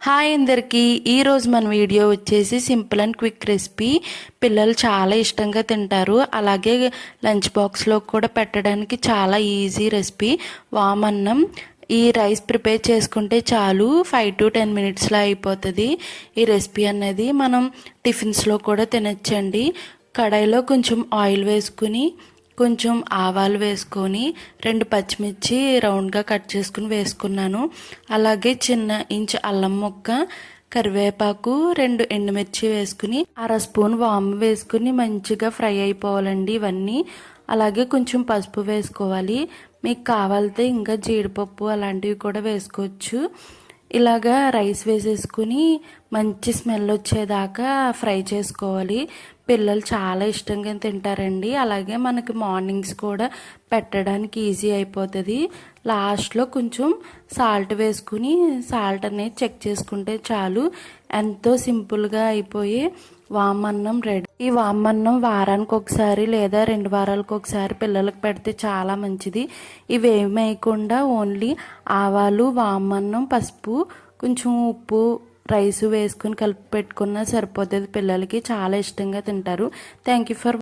Hi అందరికీ ఈరోజు మన వీడియో వచ్చేసి సింపుల్ అండ్ క్విక్ రెసిపీ. పిల్లలు చాలా ఇష్టంగా తింటారు. అలాగే లంచ్ బాక్స్లో కూడా పెట్టడానికి చాలా ఈజీ రెసిపీ వామన్నం. ఈ రైస్ ప్రిపేర్ చేసుకుంటే చాలు 5 to 10 మినిట్స్లో అయిపోతుంది. ఈ రెసిపీ అనేది మనం టిఫిన్స్లో కూడా తినచ్చండి. కడాయిలో కొంచెం ఆయిల్ వేసుకుని కొంచెం ఆవాలు వేసుకొని 2 పచ్చిమిర్చి రౌండ్గా కట్ చేసుకుని వేసుకున్నాను. అలాగే చిన్న ఇంచు అల్లం ముక్క, కరివేపాకు, 2 ఎండుమిర్చి వేసుకుని 1/2 స్పూన్ వాము వేసుకుని మంచిగా ఫ్రై అయిపోవాలండి ఇవన్నీ. అలాగే కొంచెం పసుపు వేసుకోవాలి. మీకు కావాలితే ఇంకా జీడిపప్పు అలాంటివి కూడా వేసుకోవచ్చు. ఇలాగా రైస్ వేసేసుకుని మంచి స్మెల్ వచ్చేదాకా ఫ్రై చేసుకోవాలి. పిల్లలు చాలా ఇష్టంగా తింటారండి. అలాగే మనకి మార్నింగ్స్ కూడా పెట్టడానికి ఈజీ అయిపోతుంది. లాస్ట్లో కొంచెం సాల్ట్ వేసుకుని సాల్ట్ అనేది చెక్ చేసుకుంటే చాలు. ఎంతో సింపుల్గా అయిపోయి వామన్నం రెడీ. ఈ వామన్నం వారానికి ఒకసారి లేదా 2 వారాలకు ఒకసారి పిల్లలకు పెడితే చాలా మంచిది. ఇవేమి వేయకుండా ఓన్లీ ఆవాలు, వామన్నం, పసుపు, కొంచెం ఉప్పు, రైస్ వేసుకుని కలిపి పెట్టుకున్నా సరిపోతుంది. పిల్లలకి చాలా ఇష్టంగా తింటారు. Thank you for